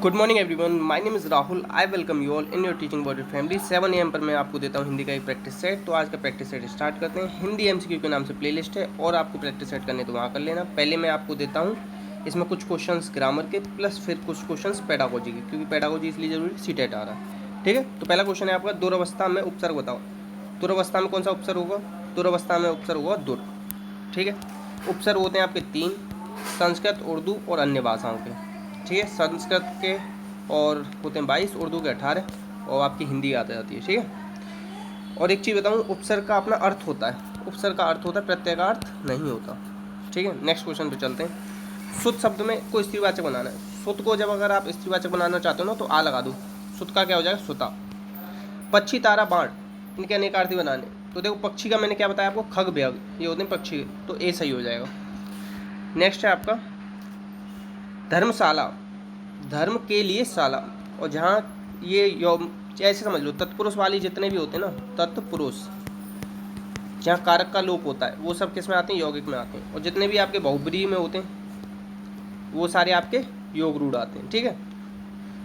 Good morning everyone, my name is Rahul. I welcome you all in your teaching body family. 7 AM पर मैं आपको देता हूँ हिंदी का एक प्रैक्टिस सेट। तो आज का प्रैक्टिस सेट स्टार्ट करते हैं। हिंदी एमसीक्यू के नाम से प्लेलिस्ट है और आपको प्रैक्टिस सेट करने तो वहाँ कर लेना। पहले मैं आपको देता हूँ इसमें कुछ क्वेश्चंस ग्रामर के प्लस फिर कुछ क्वेश्चंस पेडागोजी के, क्योंकि पेडागोजी इसलिए जरूरी सीटेट आ रहा है। ठीक है, तो पहला क्वेश्चन है आपका, दुरावस्था में उपसर्ग बताओ। दुरावस्था में कौन सा उपसर्ग होगा? दुरावस्था में उपसर्ग होगा दुर। ठीक है, उपसर्ग होते हैं आपके 3, संस्कृत, उर्दू और अन्य भाषाओं के। ठीक है, संस्कृत के और होते हैं 22, उर्दू के 18 और आपकी हिंदी आ जाती है। ठीक है, और एक चीज़ बताऊँ, उपसर्ग का अपना अर्थ होता है। उपसर्ग का अर्थ होता है, प्रत्यय का अर्थ नहीं होता। ठीक है, नेक्स्ट क्वेश्चन पे चलते हैं। सुत शब्द में कोई स्त्रीवाचक बनाना है। सुत को जब अगर आप स्त्रीवाचक बनाना चाहते हो ना तो आ लगा दो। सुत का क्या हो जाएगा? सुता। पक्षी, तारा, बाण, इनके अनेकार्थी बनाने। तो देखो, पक्षी का मैंने क्या बताया आपको? खग, बेग, ये होते हैं पक्षी, तो ए सही हो जाएगा। नेक्स्ट है आपका धर्मशाला, धर्म के लिए शाला। और जहाँ ये ऐसे समझ लो, तत्पुरुष वाली जितने भी होते हैं ना, तत्पुरुष, जहाँ कारक का लोप होता है वो सब किस में आते हैं? यौगिक में आते हैं। और जितने भी आपके बहुब्रीहि में होते हैं वो सारे आपके योग रूढ़ आते हैं। ठीक है,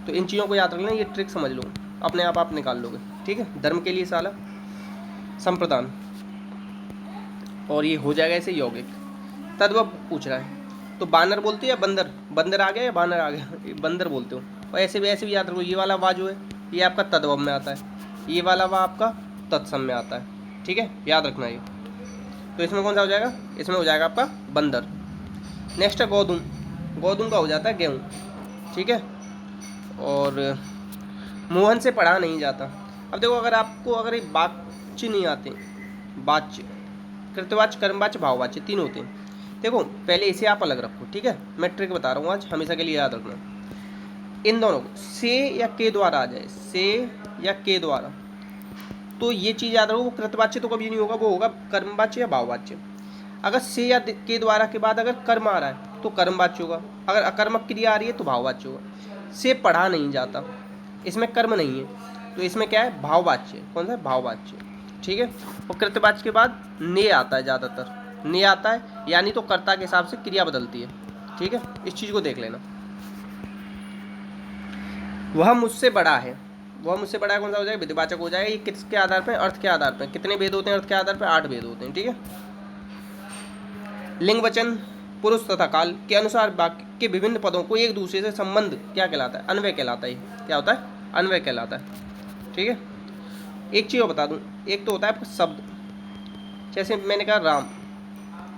तो इन चीज़ों को याद रखना, ये ट्रिक समझ लो, अपने आप निकाल लोगे। ठीक है, धर्म के लिए शाला, संप्रदान, और ये हो जाएगा ऐसे यौगिक। तद्भव पूछ रहा है, तो बानर बोलते हो या बंदर? बंदर आ गया या बानर आ गया? बंदर बोलते हो। और ऐसे भी याद रखो, ये वाला वा जो है ये आपका तद्भव में आता है, ये वाला वा आपका तत्सम में आता है। ठीक है, याद रखना ये। तो इसमें कौन सा हो जाएगा? इसमें हो जाएगा आपका बंदर। नेक्स्ट है गोधूम। गोधूम का हो जाता है गेहूँ। ठीक है, और मोहन से पढ़ा नहीं जाता। अब देखो, अगर आपको अगर ये वाच्य नहीं आते, वाच्य, कृतवाच्य, कर्मवाच्य, भाववाच्य, तीन होते हैं। देखो, पहले इसे आप अलग रखो। ठीक है, मैं ट्रिक बता रहा हूँ आज, हमेशा के लिए याद रखना। इन दोनों को से या के द्वारा आ जाए, से या के द्वारा, तो ये चीज़ याद रखो, वो कृतवाच्य तो कभी नहीं होगा, वो होगा कर्मवाच्य या भाववाच्य। अगर से या के द्वारा के बाद अगर कर्म आ रहा है तो कर्मवाच्य होगा, अगर अकर्मक क्रिया आ रही है तो भाववाच्य होगा। से पढ़ा नहीं जाता, इसमें कर्म नहीं है, तो इसमें क्या है? भाववाच्य। कौन सा? भाववाच्य। ठीक है, और कृतवाच्य के बाद ने आता है, ज़्यादातर ने आता है, यानी तो कर्ता के हिसाब से क्रिया बदलती है। ठीक है, इस चीज़ को देख लेना। वह मुझसे बड़ा है, वह मुझसे बड़ा है कौन सा हो जाएगा? विधिवाचक हो जाएगा। ये किसके आधार पर? अर्थ के आधार पर। कितने भेद होते हैं अर्थ के आधार पर? 8 भेद होते हैं। ठीक है, लिंग, वचन, पुरुष तथा काल के अनुसार वाक्य के विभिन्न पदों को एक दूसरे से संबंध क्या कहलाता है? अन्वय कहलाता है। क्या होता है? अन्वय कहलाता है। ठीक है, एक चीज़ और बता दूं, एक तो होता है आपका शब्द, जैसे मैंने कहा राम,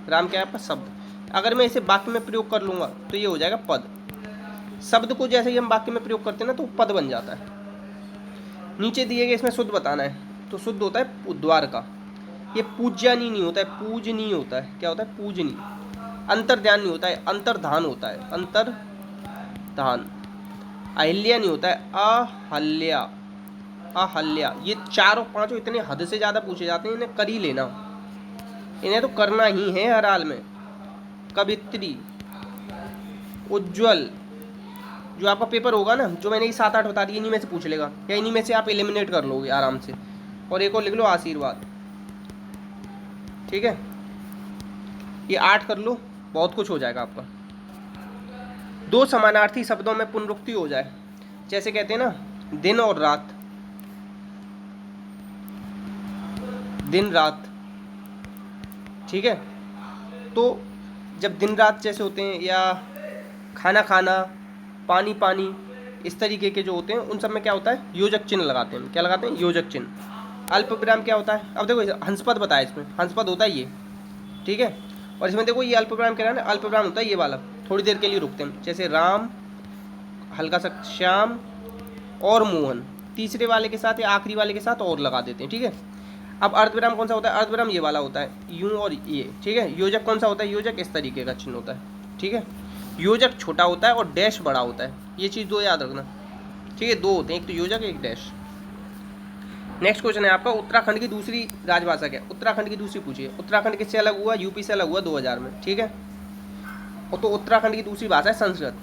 राम क्या है आपका? शब्द। अगर मैं इसे वाक्य में प्रयोग कर लूँगा तो ये हो जाएगा पद। शब्द को जैसे ही हम वाक्य में प्रयोग करते हैं ना तो पद बन जाता है। नीचे दिए गए इसमें शुद्ध बताना है, तो शुद्ध होता है उद्वार का। ये पूज्यानी नहीं होता है, पूजनीय होता है। क्या होता है? पूजनीय। अंतर्ध्यान नहीं होता है, अंतर्धान होता है, अंतर्धान। अहिल्या नहीं होता है, अहल्या, अहल्या। ये चारों पांचों इतने हद से ज़्यादा पूछे जाते हैं, इन्हें कर ही लेना, इन्हें तो करना ही है हर हाल में। कवित्री, उज्ज्वल, जो आपका पेपर होगा ना, जो मैंने ये 7-8 बता दिए, इन्हीं में से पूछ लेगा, या इन्हीं में से आप एलिमिनेट कर लोगे आराम से। और एक और लिख लो, आशीर्वाद। ठीक है, ये 8 कर लो, बहुत कुछ हो जाएगा आपका। 2 समानार्थी शब्दों में पुनरुक्ति हो जाए, जैसे कहते हैं ना दिन और रात, दिन रात। ठीक है, तो जब दिन रात जैसे होते हैं, या खाना खाना, पानी पानी, इस तरीके के जो होते हैं उन सब में क्या होता है? योजक चिन्ह लगाते हैं। क्या लगाते हैं? योजक चिन्ह। अल्प विराम क्या होता है? अब देखो, हंसपद बताया, इसमें हंसपद होता है ये। ठीक है, और इसमें देखो ये अल्प विराम क्या है ना, अल्प विराम होता है ये वाला, थोड़ी देर के लिए रुकते हैं, जैसे राम, हल्का सा श्याम और मोहन, तीसरे वाले के साथ या आखिरी वाले के साथ और लगा देते हैं। ठीक है, अब अर्धविराम कौन सा होता है? अर्धविराम ये वाला होता है, यूं और ये। ठीक है, योजक कौन सा होता है? योजक इस तरीके का चिन्ह होता है। ठीक है, योजक छोटा होता है और डैश बड़ा होता है, ये चीज़ 2 याद रखना। ठीक है, 2 होते हैं, एक तो योजक, एक डैश। नेक्स्ट क्वेश्चन है आपका, उत्तराखंड की दूसरी राजभाषा क्या है? उत्तराखंड की दूसरी पूछिए। उत्तराखंड किससे अलग हुआ? यूपी से अलग हुआ 2000 में। ठीक है, और तो उत्तराखंड की दूसरी भाषा है संस्कृत।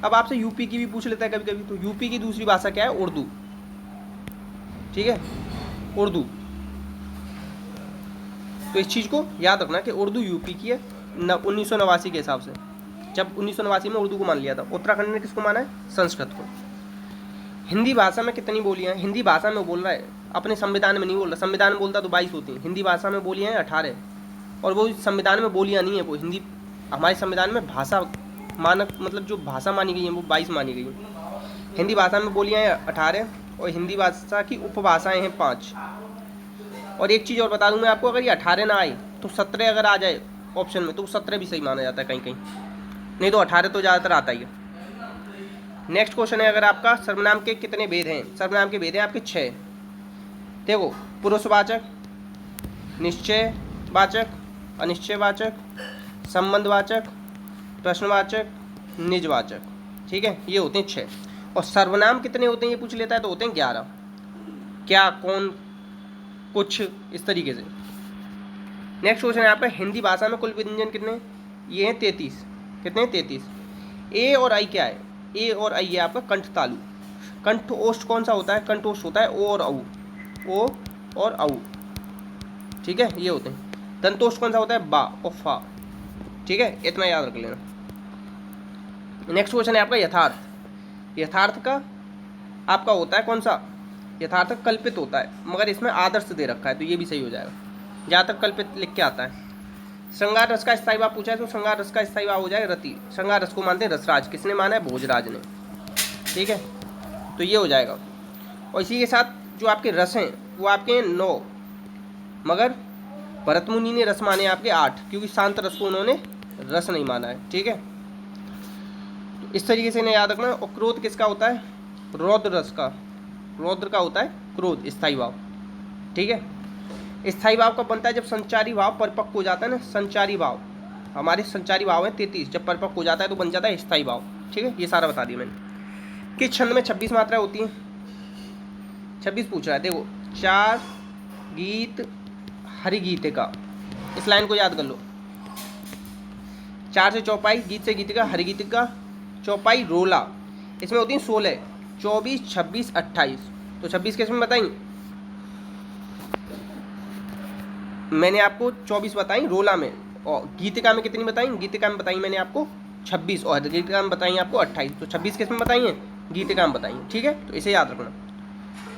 अब आपसे यूपी की भी पूछ लेता है कभी कभी, तो यूपी की दूसरी भाषा क्या है? उर्दू। ठीक है, उर्दू। तो इस चीज़ को याद रखना कि उर्दू यूपी की है 1989 के हिसाब से। जब 1989 में उर्दू को मान लिया था। उत्तराखंड ने किसको माना है? संस्कृत को। हिंदी भाषा में कितनी बोलियाँ हैं? हिंदी भाषा में बोल रहा है, अपने संविधान में नहीं बोल रहा। संविधान में बोलता तो 22 होती हैं, हिंदी भाषा में बोलियाँ हैं 18। और वो संविधान में बोलियाँ नहीं है, वो हिंदी हमारे संविधान में भाषा मानक मतलब जो भाषा मानी गई है वो 22 मानी गई है। हिंदी भाषा में बोलियाँ हैं 18 और हिंदी भाषा की उपभाषाएँ हैं 5। और एक चीज़ और बता दूं मैं आपको, अगर ये 18 ना आए तो 17 अगर आ जाए ऑप्शन में तो 17 भी सही माना जाता है कहीं कहीं, नहीं तो 18 तो ज़्यादातर आता ही है। नेक्स्ट क्वेश्चन है, अगर आपका सर्वनाम के कितने भेद हैं? सर्वनाम के भेद हैं आपके 6। देखो, पुरुषवाचक, निश्चयवाचक, अनिश्चयवाचक, संबंधवाचक, प्रश्नवाचक, निजवाचक। ठीक है, ये होते हैं 6। और सर्वनाम कितने होते हैं ये पूछ लेता है तो होते हैं 11। क्या, कौन, कुछ, इस तरीके से। नेक्स्ट क्वेश्चन है आपका, हिंदी भाषा में कुल व्यंजन कितने? ये हैं 33। कितने? 33। ए और आई क्या है? ए और आई है आपका कंठ तालु। कंठोष्ठ कौन सा होता है? कंठोष्ठ होता है ओ और औ। ओ और औ, ठीक है, ये होते हैं। दंतोष्ठ कौन सा होता है? बा और फा। ठीक है, इतना याद रख लेना। नेक्स्ट क्वेश्चन है आपका यथार्थ। यथार्थ का आपका होता है कौन सा? यथार्थ कल्पित होता है, मगर इसमें आदर्श दे रखा है तो ये भी सही हो जाएगा। ज़्यादातर कल्पित लिख के आता है। श्रृंगार रस का स्थायी भाव पूछा है तो श्रृंगार रस का स्थायी भाव हो जाएगा रति। श्रृंगार रस को मानते हैं रसराज। किसने माना है? भोजराज ने। ठीक है, तो ये हो जाएगा। और इसी के साथ जो आपके रस हैं वो आपके हैं 9, मगर भरत मुनि ने रस माने आपके 8, क्योंकि शांत रस को उन्होंने रस नहीं माना है। ठीक है, तो इस तरीके से इन्हें याद रखना। और क्रोध किसका होता है? रौद्र रस का। रौद्र का होता है क्रोध, स्थायी भाव। ठीक है, स्थायी भाव कब बनता है? जब संचारी भाव परिपक्व हो जाता है ना। संचारी भाव, हमारे संचारी भाव है 33, जब परिपक्व हो जाता है तो बन जाता है स्थायी भाव। ठीक है, ये सारा बता दिया मैंने। किस छंद में 26 मात्राएं होती हैं? 26 पूछ रहा है। देखो, 4 गीत हरिगीतिका, इस लाइन को याद कर लो। 4 से चौपाई, गीत से गीतिका, हरिगीतिका, चौपाई रोला, इसमें होती हैं 16, 24, 26, 28। तो 26 किस में बताई? मैंने आपको 24 बताई रोला में। और गीतिका में कितनी बताई? गीतिका में बताई मैंने आपको 26 और गीतिका में बताई आपको 28। तो 26 किस में बताई है? गीतिका में बताई है। ठीक है, तो इसे याद रखना।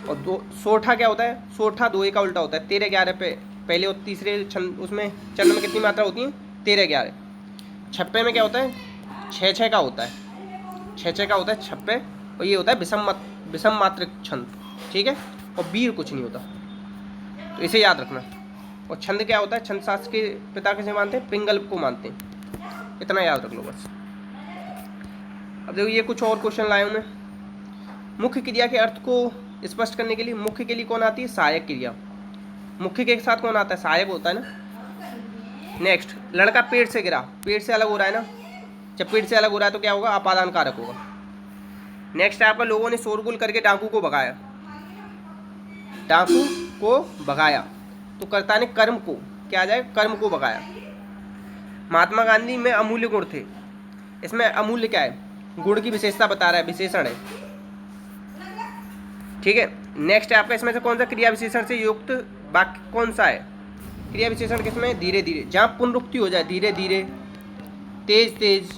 और दो सोठा क्या होता है? सोठा दोहे का उल्टा होता है। 13 11 पे पहले और तीसरे छंद, उसमें चंद में कितनी मात्रा होती है? 13 11। छप्पे में क्या होता है? 6 6 का होता है। 6 6 का होता है छप्पे। और ये होता है विषम मात्रिक छंद। ठीक है, और वीर कुछ नहीं होता, तो इसे याद रखना। और छंद क्या होता है? छंद शास्त्र के पिता किसे मानते हैं? पिंगल को मानते हैं। इतना याद रख लो बस। अब देखो, ये कुछ और क्वेश्चन लाया हूँ मैं। मुख्य क्रिया के अर्थ को स्पष्ट करने के लिए मुख्य के लिए कौन आती है? सहायक क्रिया। मुख्य के साथ कौन आता है? सहायक होता है ना। नेक्स्ट, लड़का पेड़ से गिरा, पेड़ से अलग हो रहा है ना। जब पेड़ से अलग हो रहा है तो क्या होगा? अपादान कारक होगा। नेक्स्ट है आपका, लोगों ने शोरगुल करके डाकू को भगाया। डाकू को भगाया, तो कर्ता ने कर्म को, क्या आ जाए? कर्म को भगाया। महात्मा गांधी में अमूल्य गुण थे, इसमें अमूल्य क्या है? गुण की विशेषता बता रहा है, विशेषण है। ठीक है, नेक्स्ट है आपका, इसमें से कौन सा क्रिया विशेषण से युक्त वाक्य कौन सा है? क्रिया विशेषण किसमें? धीरे धीरे, जहाँ पुनरुक्ति हो जाए, धीरे धीरे, तेज तेज,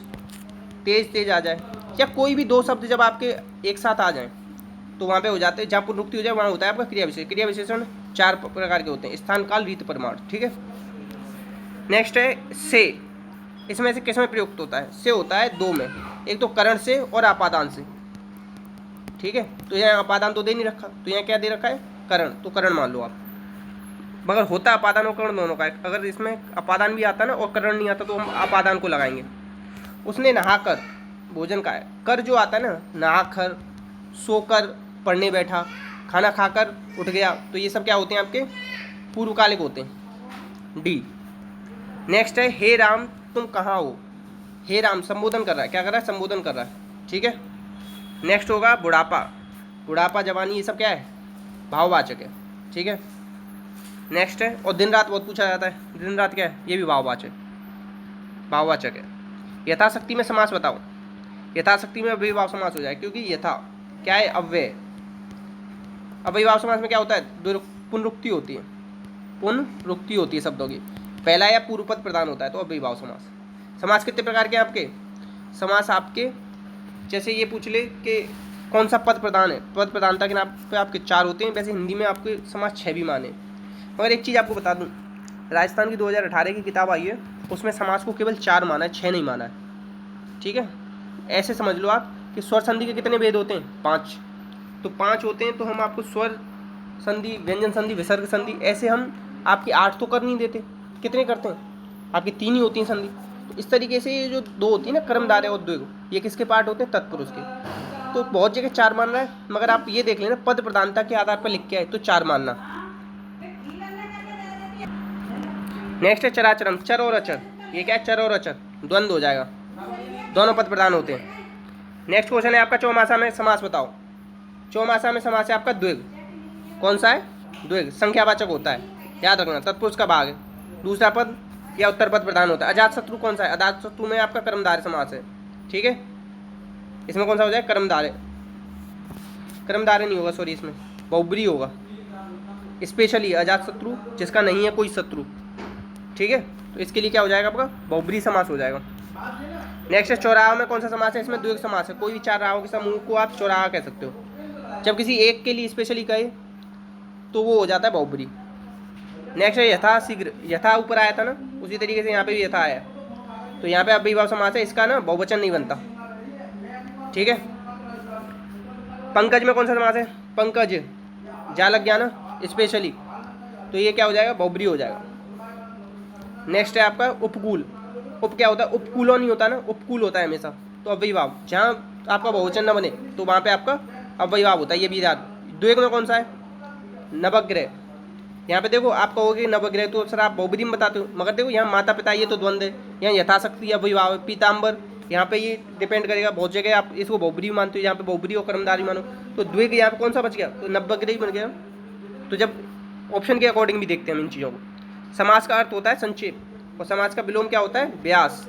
तेज तेज आ जाए, या कोई भी 2 शब्द जब आपके एक साथ आ जाएं तो वहाँ पे हो जाते हैं। जहाँ पुनरुक्ति हो जाए वहाँ होता है आपका क्रिया विशेषण। क्रिया विशेषण 4 प्रकार के होते हैं, स्थान, काल, रीत, परिमाण। ठीक है, नेक्स्ट है से। इसमें से किस में प्रयुक्त होता है? से होता है 2 में, एक तो करण से और अपादान से। ठीक है, तो यहाँ अपादान तो दे नहीं रखा, तो यहाँ क्या दे रखा है? करण, तो करण मान लो आप। मगर होता अपादान और करण दोनों का है। अगर इसमें अपादान भी आता ना और करण नहीं आता तो हम अपादान को लगाएंगे। उसने नहाकर, भोजन का है, कर जो आता है ना, नहाकर, सोकर, पढ़ने बैठा, खाना खाकर उठ गया, तो ये सब क्या होते हैं? आपके पूर्वकालिक होते हैं। डी। नेक्स्ट है, हे राम तुम कहाँ हो। हे राम संबोधन कर रहा है, क्या कर रहा है? संबोधन कर रहा है। ठीक है, नेक्स्ट होगा बुढ़ापा। बुढ़ापा, जवानी, ये सब क्या है? भाववाचक है। ठीक है, नेक्स्ट है, और दिन रात बहुत पूछा जाता है, दिन रात क्या है? ये भी भाववाचक, भाववाचक है। यथाशक्ति में समास बताओ। यथाशक्ति में अव्ययीभाव समास हो जाए, क्योंकि यथा क्या है? अव्यय। अव्ययीभाव समास में क्या होता है? पुनरुक्ति होती है, पुनरुक्ति होती है शब्दों की, पहला या पूर्व पद प्रदान होता है, तो अव्ययीभाव समास। समास कितने प्रकार के हैं आपके? समास आपके जैसे ये पूछ ले कि कौन सा पद प्रधान है, पद प्रधानता के नाम पे आपके 4 होते हैं, वैसे हिंदी में आपके समास 6 भी माने। मगर एक चीज़ आपको बता दूं, राजस्थान की 2018 की किताब आई है, उसमें समास को केवल 4 माना है, 6 नहीं माना है। ठीक है, ऐसे समझ लो आप कि स्वर संधि के कितने भेद होते हैं, 5। तो 5 होते हैं, तो हम आपको स्वर संधि, व्यंजन संधि, विसर्ग संधि, ऐसे हम आपकी 8 तो कर नहीं देते। कितने करते हैं, आपकी 3 ही होती हैं संधि। तो इस तरीके से ये जो 2 होती है ना, कर्मधारय और द्विगु, ये किसके पार्ट होते हैं, तत्पुरुष के। तो बहुत जगह 4 मान रहा है, मगर आप ये देख लेना पद प्रधानता के आधार पर लिख के आए तो 4 मानना। नेक्स्ट है चराचरम, चर और अचर। ये क्या है, चर और अचर, द्वंद्व हो जाएगा, दोनों पद प्रधान होते हैं। नेक्स्ट क्वेश्चन है आपका चौमासा में समास बताओ। चौमासा में समास है आपका द्विग। कौन सा है, द्विग, संख्यावाचक होता है, याद रखना, तत्पुरुष का भाग है, दूसरा पद या उत्तर पद प्रधान होता है। अजातशत्रु कौन सा है, अजातशत्रु में आपका कर्मधारय समास है। ठीक है, इसमें कौन सा हो जाए, कर्मधारय, कर्मधारय नहीं होगा, सॉरी, इसमें बहुब्री होगा, स्पेशली अजातशत्रु जिसका नहीं है कोई शत्रु। ठीक है, तो इसके लिए क्या हो जाएगा आपका, बहुब्री समास हो जाएगा। नेक्स्ट है चौराहा में कौन सा समास है, इसमें द्विग समास है। कोई भी 4 राहों के समूह को आप चौराहा कह सकते हो। जब किसी एक के लिए स्पेशली कहे तो वो हो जाता है बहुब्री। नेक्स्ट है यथा शीघ्र, यथा ऊपर आया था ना, उसी तरीके से यहाँ पे भी यथा आया, तो यहाँ पे अव्ययीभाव समास है, इसका ना बहुवचन नहीं बनता। ठीक है, पंकज में कौन सा समास है, पंकज, जा लग गया ना स्पेशली, तो ये क्या हो जाएगा, बहुब्री हो जाएगा। नेक्स्ट है आपका उपकूल। उप क्या होता है, उपकूलो नहीं होता ना, उपकूल होता है हमेशा, तो अव्ययीभाव, जहाँ आपका बहुवचन न बने तो वहाँ पे आपका अव्ययीभाव होता है, ये भी याद। द्विग में कौन सा है, नवग्रह। यहाँ पे देखो आप कहोगे नवग्रह तो सर आप बहुब्री में बताते हो, मगर देखो यहाँ माता पिता ये तो द्वंद्व है, यहाँ यथाशक्ति अव्ययीभाव है। पीताम्बर, यहाँ पे ये डिपेंड करेगा, बहुत जगह आप इसको बहुब्री मानते हो, यहाँ पे बहुब्री और कर्मधारी मानो, तो द्विग यहाँ पे कौन सा बच गया, तो नवग्रह ही बन गया। तो जब ऑप्शन के अकॉर्डिंग भी देखते हैं हम इन चीज़ों को। समास का अर्थ होता है संक्षेप, और समाज का विलोम क्या होता है, व्यास।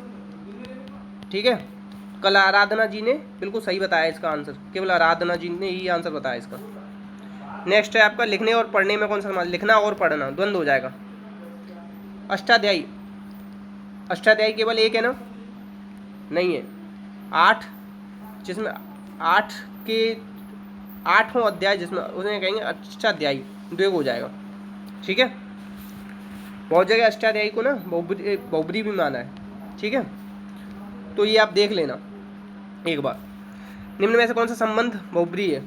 ठीक है, कल आराधना जी ने बिल्कुल सही बताया इसका आंसर, केवल आराधना जी ने ही आंसर बताया इसका। नेक्स्ट है आपका लिखने और पढ़ने में कौन सा समास, लिखना और पढ़ना द्वंद्व हो जाएगा। अष्टाध्यायी, अष्टाध्यायी केवल एक है ना, नहीं है, 8, जिसमें 8 के 8वां अध्याय जिसमें उन्हें कहेंगे अष्टाध्यायी, द्विग हो जाएगा। ठीक है, बहुत जगह अष्टाध्यायी को ना बहुब्री भी माना है। ठीक है, तो ये आप देख लेना एक बार। निम्न में से कौन सा संबंध बहुब्री है,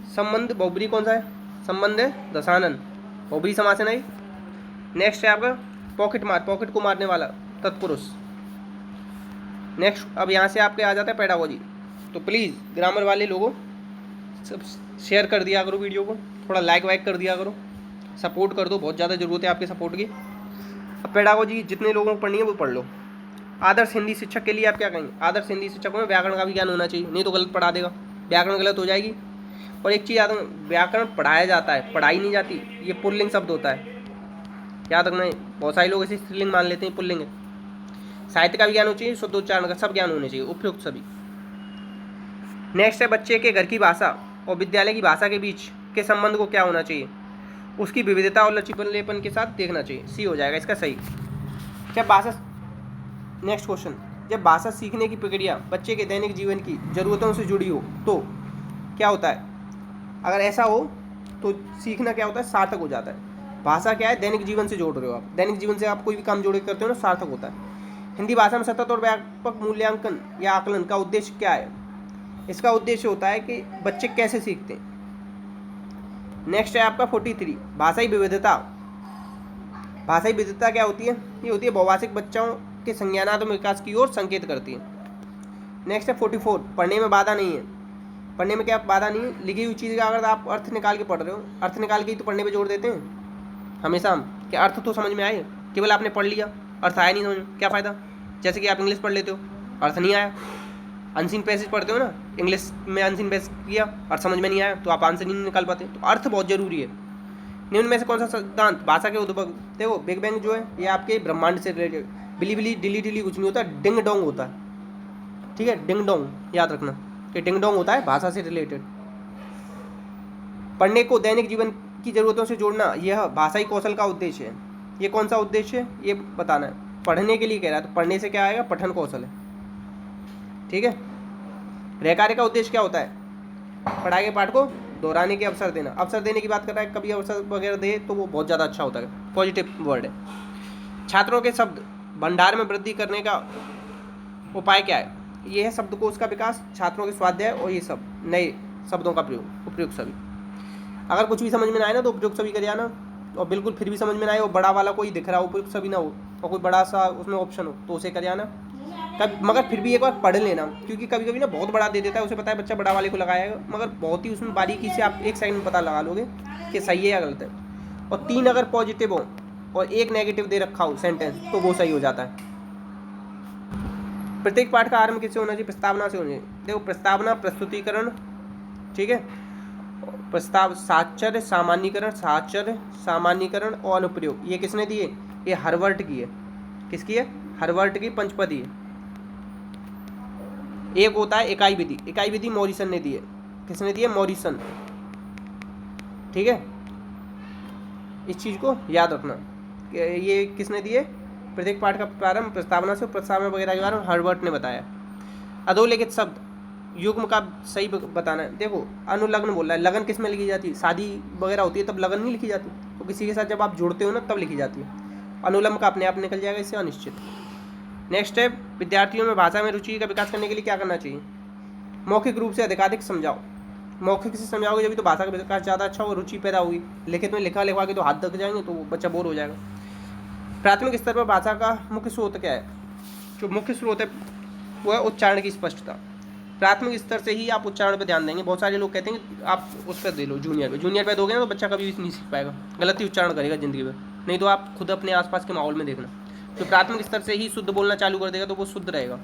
संबंध बहुब्री कौन सा है, संबंध है दशानन, बहुब्री समास है नहीं। नेक्स्ट है आपका पॉकेट मार, पॉकेट को मारने वाला, तत्पुरुष। नेक्स्ट अब यहाँ से आपके आ जाता है पेडागोजी। तो प्लीज़ ग्रामर वाले लोगों सब शेयर कर दिया करो वीडियो को, थोड़ा लाइक वाइक कर दिया करो, सपोर्ट कर दो, बहुत ज़्यादा ज़रूरत है आपके सपोर्ट की। अब पेडागोजी जितने लोगों को पढ़नी है वो पढ़ लो। आदर्श हिंदी शिक्षक के लिए आप क्या कहेंगे, आदर्श हिंदी शिक्षकों में व्याकरण का भी ज्ञान होना चाहिए, नहीं तो गलत पढ़ा देगा, व्याकरण गलत हो जाएगी। और एक चीज़ याद रखना, व्याकरण पढ़ाया जाता है, पढ़ाई नहीं जाती, ये पुल्लिंग शब्द होता है, याद रखना है। बहुत सारे लोग इसे स्त्रीलिंग मान लेते हैं, पुल्लिंग है। साहित्य का भी ज्ञान होना चाहिए, शुद्ध उच्चारण का सब ज्ञान होने चाहिए, उपयुक्त सभी। नेक्स्ट है बच्चे के घर की भाषा और विद्यालय की भाषा के बीच के संबंध को क्या होना चाहिए, उसकी विविधता और लचीलेपन के साथ देखना चाहिए, सी हो जाएगा इसका सही। जब भाषा, नेक्स्ट क्वेश्चन, जब भाषा सीखने की प्रक्रिया बच्चे के दैनिक जीवन की ज़रूरतों से जुड़ी हो तो क्या होता है, अगर ऐसा हो तो सीखना क्या होता है, सार्थक हो जाता है। भाषा क्या है, दैनिक जीवन से जोड़ रहे हो आप, दैनिक जीवन से आप कोई भी काम जोड़ के करते हो ना, सार्थक होता है। हिंदी भाषा में सतत और व्यापक मूल्यांकन या आकलन का उद्देश्य क्या है, इसका उद्देश्य होता है कि बच्चे कैसे सीखते हैं। नेक्स्ट है आपका 43 भाषाई विविधता। भाषाई विविधता क्या होती है, ये होती है बहुभाषिक बच्चों के संज्ञानात्मक विकास की ओर संकेत करती है। नेक्स्ट है 44 पढ़ने में बाधा नहीं है। पढ़ने में क्या बाधा नहीं है, लिखी हुई चीज़ का अगर आप अर्थ निकाल के पढ़ रहे हो, अर्थ निकाल के ही तो पढ़ने पे जोर देते हैं हमेशा हम, कि अर्थ तो समझ में आए, केवल आपने पढ़ लिया अर्थ आया नहीं समझ में, क्या फ़ायदा। जैसे कि आप इंग्लिश पढ़ लेते हो, अर्थ नहीं आया, अनसीन पैसेज पढ़ते हो ना, इंग्लिश में अनसीन पैसेज किया और समझ में नहीं आया तो आप आंसर नहीं निकाल पाते, तो अर्थ बहुत जरूरी है। निम्न में से कौन सा सिद्धांत भाषा के उद्भव, देखो बिग बैंग जो है ये आपके ब्रह्मांड से रिलेटेड, बिली बिली डिली डिली कुछ नहीं होता, डिंग डोंग होता है। ठीक है, डिंग डोंग याद रखना कि डिंग डोंग होता है भाषा से रिलेटेड। पढ़ने को दैनिक जीवन की ज़रूरतों से जोड़ना यह भाषाई कौशल का उद्देश्य है। ये कौन सा उद्देश्य है ये बताना है, पढ़ने के लिए कह रहा है, तो पढ़ने से क्या आएगा, पठन कौशल है। ठीक है। रेकार्य का उद्देश्य क्या होता है? पढ़ाए गए पाठ को दोहराने के अवसर देना। अवसर देने की बात कर रहा है, कभी अवसर वगैरह दे तो वो बहुत ज़्यादा अच्छा होता है, पॉजिटिव वर्ड है। छात्रों के शब्द भंडार में वृद्धि करने का उपाय क्या है? ये है शब्दकोश का विकास, छात्रों के स्वाध्याय और ये सब नए शब्दों का प्रयोग, उपयुक्त सभी। अगर कुछ भी समझ में ना आए ना तो उपयुक्त सभी कर जाना, और बिल्कुल फिर भी समझ में ना आए और बड़ा वाला कोई दिख रहा हो, उपयुक्त सभी ना हो और कोई बड़ा सा उसमें ऑप्शन हो तो उसे कर जाना। कब मगर फिर भी एक बार पढ़ लेना, क्योंकि कभी कभी ना बहुत बड़ा दे देता है, उसे पता है बच्चा बड़ा वाले को लगाएगा, मगर बहुत ही उसमें बारीकी से आप 1 सेकंड में पता लगा लोगे कि सही है या गलत है। और 3 अगर पॉजिटिव हो और 1 नेगेटिव दे रखा हो सेंटेंस तो वो सही हो जाता है। प्रत्येक पाठ का आरंभ किससे होना चाहिए? प्रस्तावना से होना चाहिए। देखो प्रस्तावना प्रस्तुतिकरण, ठीक है, प्रस्ताव साक्षर सामान्यीकरण, साक्षर सामान्यीकरण और अनुप्रयोग, ये किसने दिए? ये हर्वर्ट की है। किसकी है? हर्वर्ट की पंचपदी है। एक होता है इकाई विधि, इकाई विधि मॉरिसन ने दी है। किसने दी है? मॉरिसन, ठीक है। इस चीज़ को याद रखना कि ये किसने दिए? प्रत्येक पाठ का प्रारंभ प्रस्तावना से, प्रस्तावना वगैरह के बारे में हर्वर्ट ने बताया। अधोलिखित शब्द युग्म का सही बताना है। देखो अनुलग्न बोल रहा है, लगन किस में लिखी जाती है? शादी वगैरह होती है तब लगन नहीं लिखी जाती, तो किसी के साथ जब आप जुड़ते हो ना तब लिखी जाती है। अनुलंब का अपने आप निकल जाएगा, इससे अनिश्चित। नेक्स्ट है विद्यार्थियों में भाषा में रुचि का विकास करने के लिए क्या करना चाहिए? मौखिक रूप से अधिकाधिक समझाओ। मौखिक से समझाओगे जब तो भाषा का विकास ज़्यादा अच्छा होगा, रुचि पैदा होगी। लिखित में लिखा लिखवा के तो हाथ थक जाएंगे तो बच्चा बोर हो जाएगा। प्राथमिक स्तर पर भाषा का मुख्य स्रोत क्या है? जो मुख्य स्रोत है वो है उच्चारण की स्पष्टता। प्राथमिक स्तर से ही आप उच्चारण पर ध्यान देंगे। बहुत सारे लोग कहते हैं कि आप उस पर दे लो, जूनियर पे दोगे ना तो बच्चा कभी भी नहीं सीख पाएगा, गलत ही उच्चारण करेगा ज़िंदगी में। नहीं तो आप खुद अपने आसपास के माहौल में देखना, तो प्राथमिक स्तर से ही शुद्ध बोलना चालू कर देगा तो वो शुद्ध रहेगा।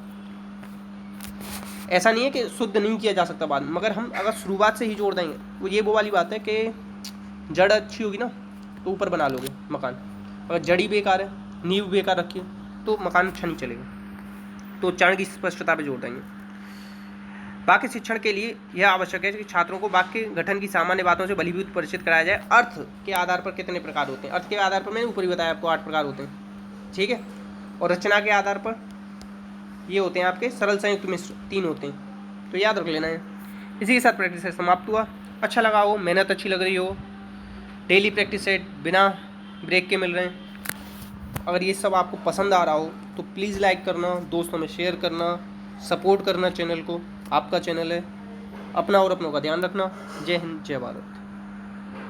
ऐसा नहीं है कि शुद्ध नहीं किया जा सकता बाद में, मगर हम अगर शुरुआत से ही जोड़ देंगे वो ये वो वाली बात है कि जड़ अच्छी होगी ना तो ऊपर बना लोगे मकान। अगर जड़ी बेकार है, नींव बेकार रखी है तो मकान अच्छा नहीं चलेगा। तो उच्चारण की स्पष्टता पे जोड़ देंगे। वाक्य शिक्षण के लिए यह आवश्यक है कि छात्रों को वाक्य गठन की सामान्य बातों से भलीभूत परिचित कराया जाए। अर्थ के आधार पर कितने प्रकार होते हैं? अर्थ के आधार पर मैंने ऊपर ही बताया आपको 8 प्रकार होते हैं, ठीक है। और रचना के आधार पर ये होते हैं आपके सरल संयुक्त मिश्र 3 होते हैं, तो याद रख लेना है। इसी के साथ प्रैक्टिस सेट समाप्त हुआ। अच्छा लगा हो, मेहनत अच्छी लग रही हो, डेली प्रैक्टिस सेट बिना ब्रेक के मिल रहे हैं, अगर ये सब आपको पसंद आ रहा हो तो प्लीज़ लाइक करना, दोस्तों में शेयर करना, सपोर्ट करना चैनल को। आपका चैनल है, अपना और अपनों का ध्यान रखना। जय हिंद, जय भारत।